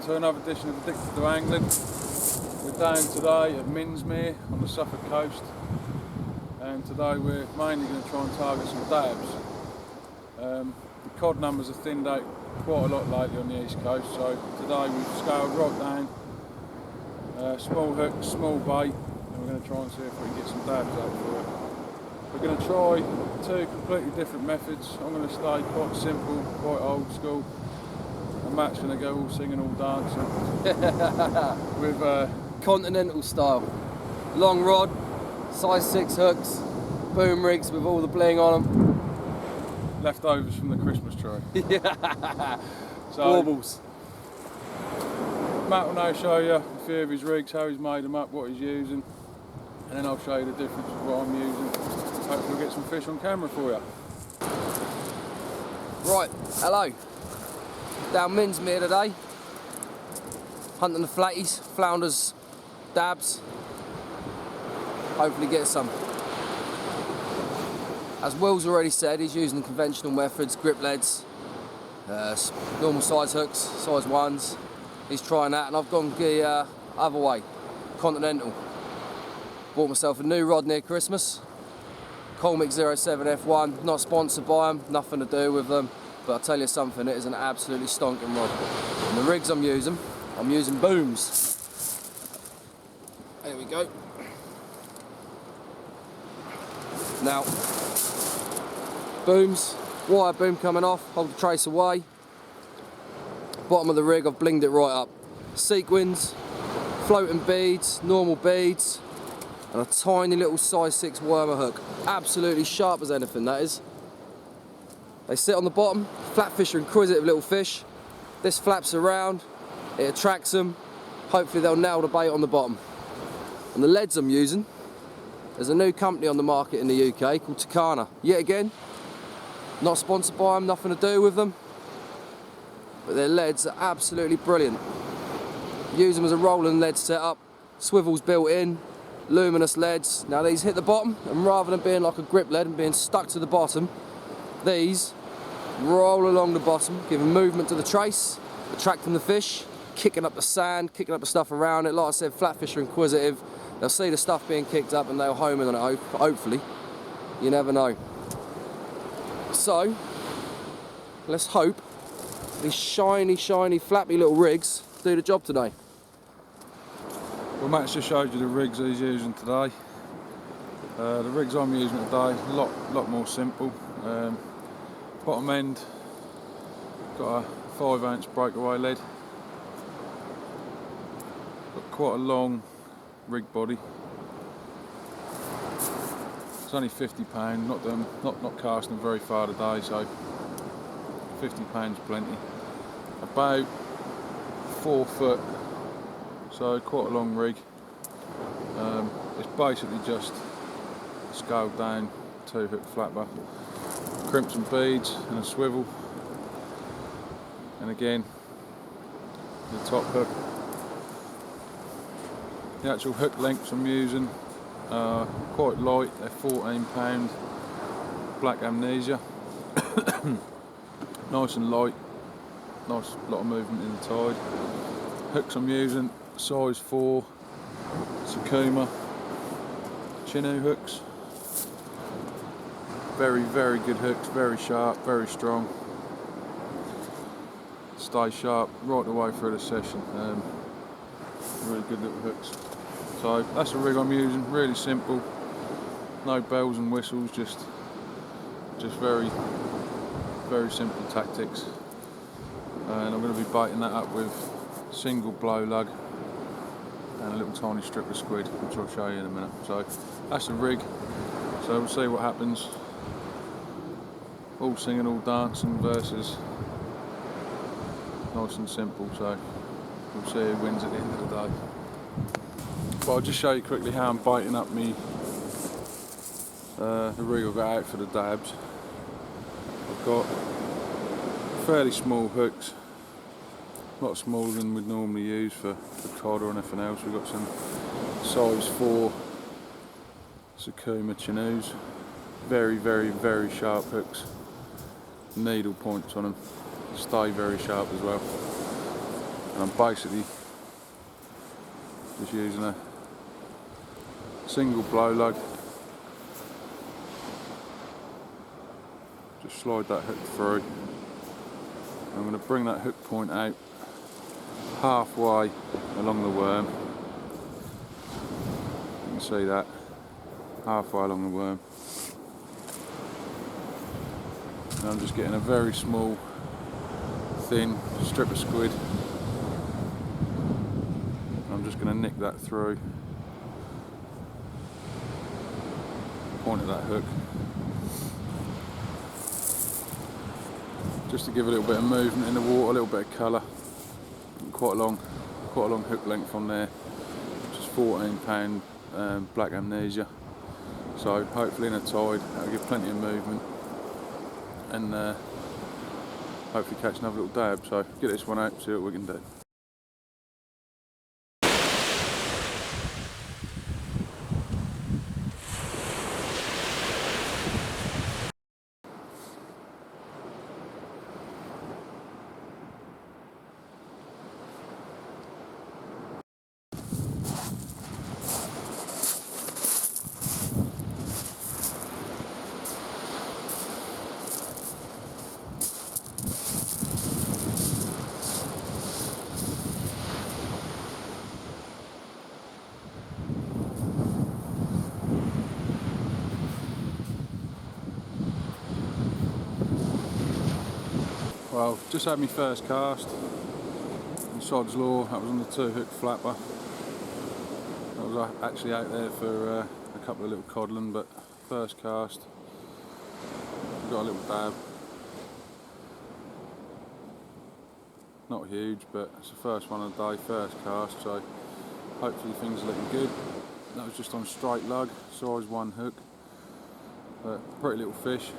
to another edition of Addicted to Angling. We're down today at Minsmere on the Suffolk coast, and today we're mainly going to try and target some dabs. The cod numbers have thinned out quite a lot lately on the east coast, so today we've scaled right down, small hooks, small bait, and we're going to try and see if we can get some dabs out for it. We're going to try two completely different methods. I'm going to stay quite simple, quite old school. And Matt's going to go all singing, all dancing with continental style. Long rod, size 6 hooks, boom rigs with all the bling on them. Leftovers from the Christmas tree. Yeah. So, Baubles. Matt will now show you a few of his rigs, how he's made them up, what he's using, and then I'll show you the difference of what I'm using. Hopefully we'll get some fish on camera for you. Right, hello. Down Minsmere today. Hunting the flatties, flounders, dabs. Hopefully get some. As Will's already said, he's using the conventional methods, grip leads, normal size hooks, size 1s. He's trying that, and I've gone the other way, continental. Bought myself a new rod near Christmas. Colmic 07 F1, not sponsored by them, nothing to do with them, but I'll tell you something, it is an absolutely stonking rod. And the rigs I'm using booms. There we go. Now, booms, wire boom coming off, hold the trace away. Bottom of the rig, I've blinged it right up. Sequins, floating beads, normal beads, and a tiny little size 6 wormer hook. Absolutely sharp as anything, that is. They sit on the bottom. Flatfish are inquisitive little fish. This flaps around, it attracts them. Hopefully they'll nail the bait on the bottom. And the leads I'm using, there's a new company on the market in the UK called Takana. Yet again, not sponsored by them, nothing to do with them, but their leads are absolutely brilliant. Use them as a rolling lead setup, swivels built in, luminous leads. Now these hit the bottom, and rather than being like a grip lead and being stuck to the bottom, these roll along the bottom, giving movement to the trace, attracting the fish, kicking up the sand, kicking up the stuff around it. Like I said, flatfish are inquisitive. They'll see the stuff being kicked up and they'll home in on it, hopefully. You never know. So, let's hope these shiny, flappy little rigs do the job today. Well, Matt's just showed you the rigs he's using today. The rigs I'm using today, a lot more simple. Bottom end, got a 5-ounce breakaway lead. Got quite a long rig body. It's only £50, not casting very far today, so £50 plenty. About 4 foot, so quite a long rig. It's basically just scaled down 2-hook flapper, crimson beads and a swivel, and again the top hook. The actual hook lengths I'm using are quite light, they're 14 black amnesia. Nice and light, nice lot of movement in the tide. Hooks I'm using, size 4 Sakuma Chinook hooks. Very good hooks, very sharp, very strong. Stay sharp right the way through the session. Really good little hooks. So that's the rig I'm using, really simple. No bells and whistles, just very simple tactics. And I'm going to be baiting that up with single blow lug and a little tiny strip of squid, which I'll show you in a minute. So that's the rig. So we'll see what happens. All singing, all dancing versus nice and simple. So we'll see who wins at the end of the day. But I'll just show you quickly how I'm biting up me the rig I've got out for the dabs. I've got fairly small hooks, a lot smaller than we'd normally use for cod or anything else. We've got some size 4 Sakuma Chinooks, very sharp hooks, needle points on them, stay very sharp as well. And I'm basically just using a single blow lug. Just slide that hook through. I'm going to bring that hook point out halfway along the worm. You can see that, halfway along the worm. And I'm just getting a very small, thin strip of squid. I'm just going to nick that through. Point of that hook. Just to give a little bit of movement in the water, a little bit of colour. Quite a long hook length on there, which is £14 black amnesia. So hopefully in a tide that'll give plenty of movement, and hopefully catch another little dab. So get this one out, see what we can do. Well, just had my first cast on Sod's Law. That was on the 2-hook flapper. I was actually out there for a couple of little codling, but first cast, got a little dab. Not huge, but it's the first one of the day, first cast, so hopefully things are looking good. That was just on straight lug, size 1 hook, but pretty little fish.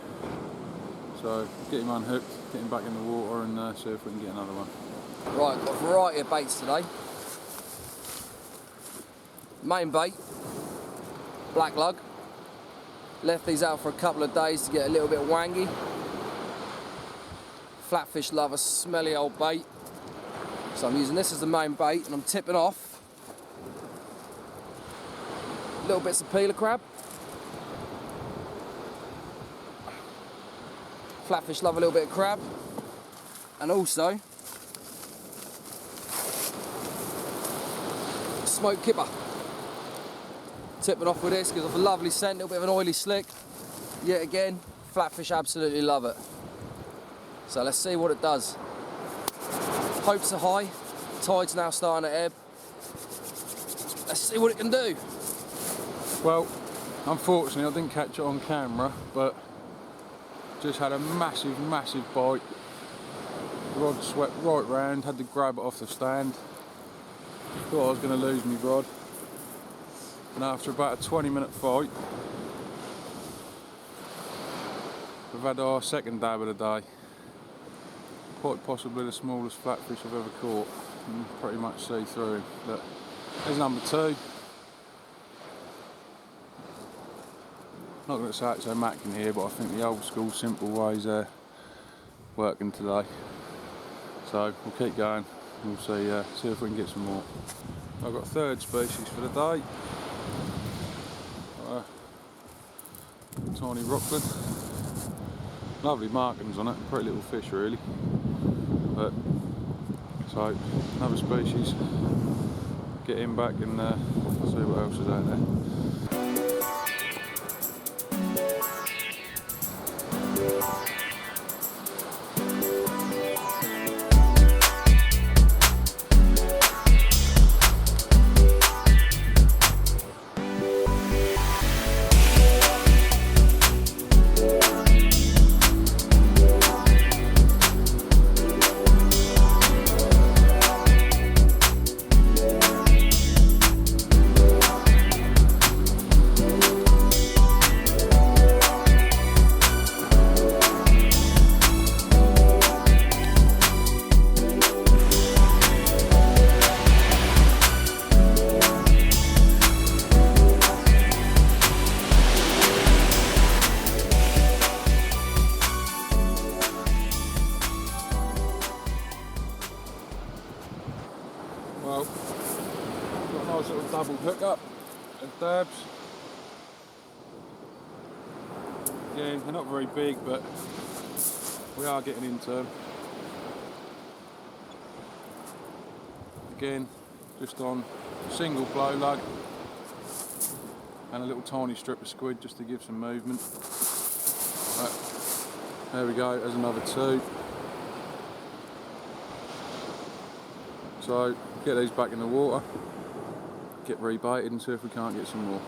So get him unhooked, get him back in the water, and see if we can get another one. Right, got a variety of baits today. Main bait, black lug. Left these out for a couple of days to get a little bit wangy. Flatfish love a smelly old bait. So I'm using this as the main bait, and I'm tipping off little bits of peeler crab. Flatfish love a little bit of crab, and also smoked kipper. Tipping off with this, gives off a lovely scent, a little bit of an oily slick. Yet again, flatfish absolutely love it. So let's see what it does. Hopes are high, tide's now starting to ebb. Let's see what it can do. Well, unfortunately I didn't catch it on camera, but just had a massive bite. The rod swept right round, had to grab it off the stand. Thought I was going to lose my rod. And after about a 20-minute fight, we've had our second dab of the day. Quite possibly the smallest flatfish I've ever caught. You can pretty much see through him. But there's number 2. Not going to say it's a Mac in here, but I think the old school simple ways are working today. So we'll keep going. We'll see if we can get some more. I've got a third species for the day. Tiny rocklet. Lovely markings on it. Pretty little fish really. But so another species. Get him back and see what else is out there. sort of double hookup of dabs. Again, they're not very big, but we are getting into them. Again, just on single blow lug and a little tiny strip of squid just to give some movement. Right, there we go, there's another two. So get these back in the water, get rebaited and see if we can't get some more.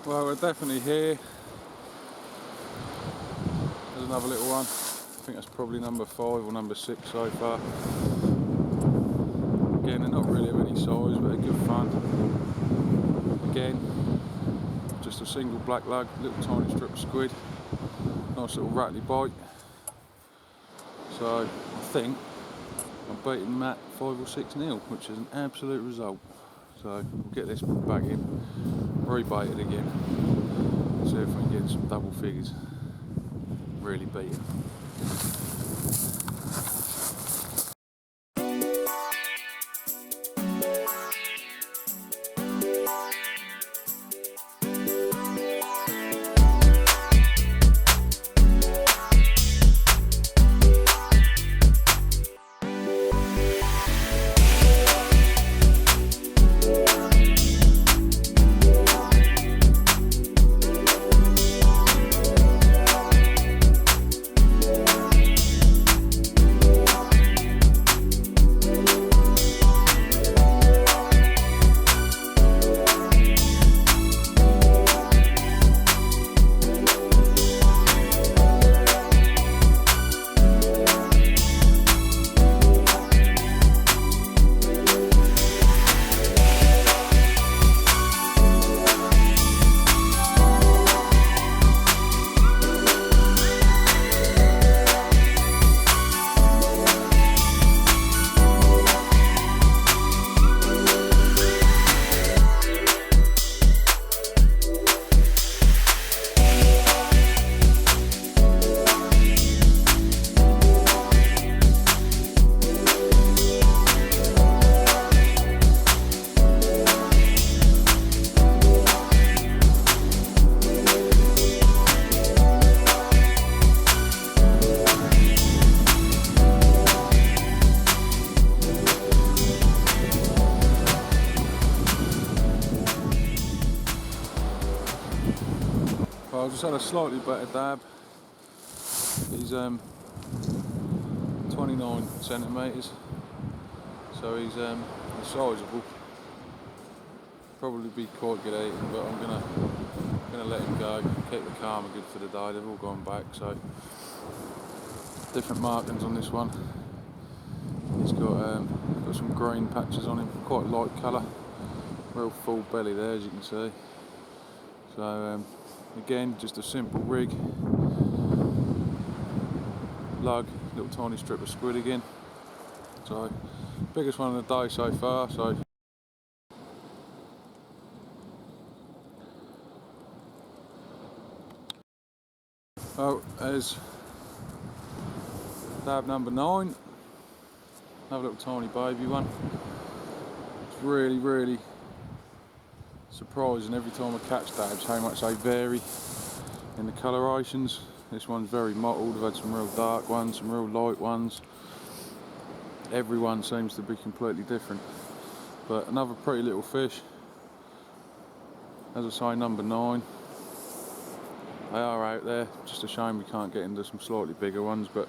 Well, we're definitely here. There's another little one. I think that's probably number 5 or number 6 so far. Again, they're not really of any size, but they're good fun. Again, just a single black lug, little tiny strip of squid. Nice little rattly bite. So I think I'm beating Matt 5 or 6-0, which is an absolute result. So we'll get this back in, rebait it again, see if we can get some double figures. Really beat it. I just had a slightly better dab. He's 29 centimetres, so he's sizable. Probably be quite good eating, but I'm gonna let him go. Keep the karma good for the day. They've all gone back, so different markings on this one. He's got some green patches on him, quite light colour. Real full belly there, as you can see. So again, just a simple rig, lug, little tiny strip of squid again. So biggest one of the day so far. So oh, there's dab number 9. Another little tiny baby one. It's really surprising every time I catch dabs how much they vary in the colorations. This one's very mottled. I've had some real dark ones, some real light ones. Every one seems to be completely different. But another pretty little fish. As I say, number 9. They are out there. Just a shame we can't get into some slightly bigger ones, but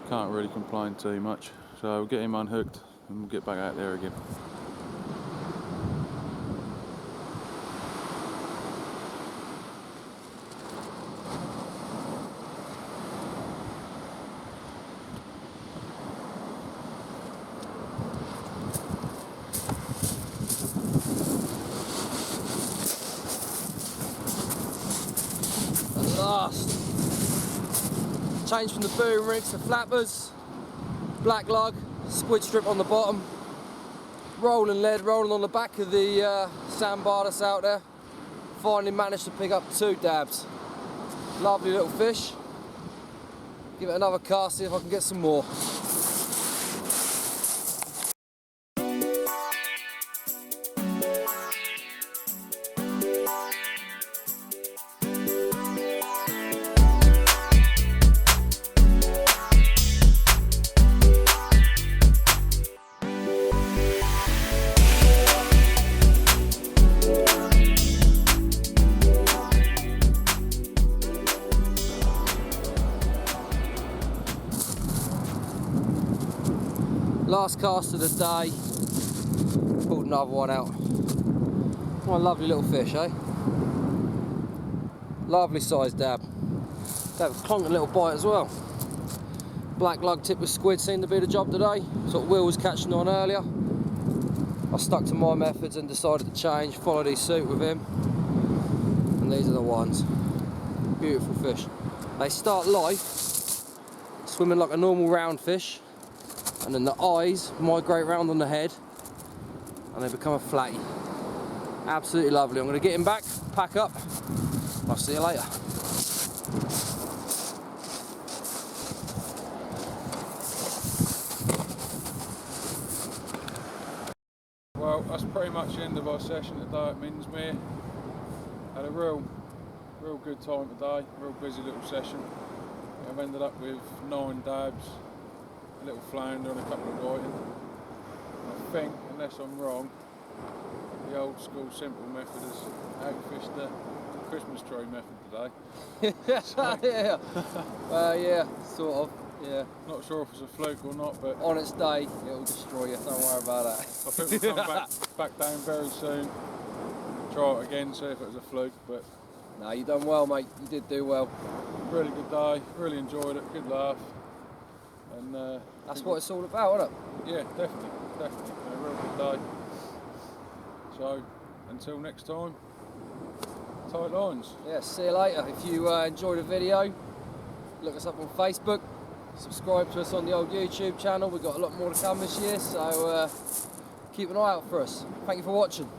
can't really complain too much. So we'll get him unhooked and we'll get back out there again. Last. Change from the boom rigs to flappers. Black lug, squid strip on the bottom. Rolling lead, rolling on the back of the sandbar that's out there. Finally managed to pick up 2 dabs. Lovely little fish. Give it another cast, see if I can get some more. Last cast of the day, pulled another one out. What a lovely little fish, eh? Lovely sized dab. That was clonking little bite as well. Black lug tip with squid seemed to be the job today. Sort of Will was catching on earlier. I stuck to my methods and decided to change, followed his suit with him. And these are the ones. Beautiful fish. They start life, swimming like a normal round fish. And then the eyes migrate round on the head and they become a flatty. Absolutely lovely. I'm going to get him back, pack up. I'll see you later. Well, that's pretty much the end of our session today at Minsmere. Had a real good time today, real busy little session. I've ended up with 9 dabs, a little flounder and a couple of whiting. I think, unless I'm wrong, the old school simple method is outfished the Christmas tree method today. So, yeah. Yeah, sort of. Yeah. Not sure if it's a fluke or not, but on its day, it'll destroy you. Don't worry about that. I think we'll come back down very soon. Try it again, see if it was a fluke. But no, you done well, mate. You did do well. Really good day. Really enjoyed it. Good laugh. And that's what it's all about, isn't it? Yeah, definitely. A real good day. So, until next time, tight lines. Yeah, see you later. If you enjoyed the video, look us up on Facebook, subscribe to us on the old YouTube channel. We've got a lot more to come this year, so keep an eye out for us. Thank you for watching.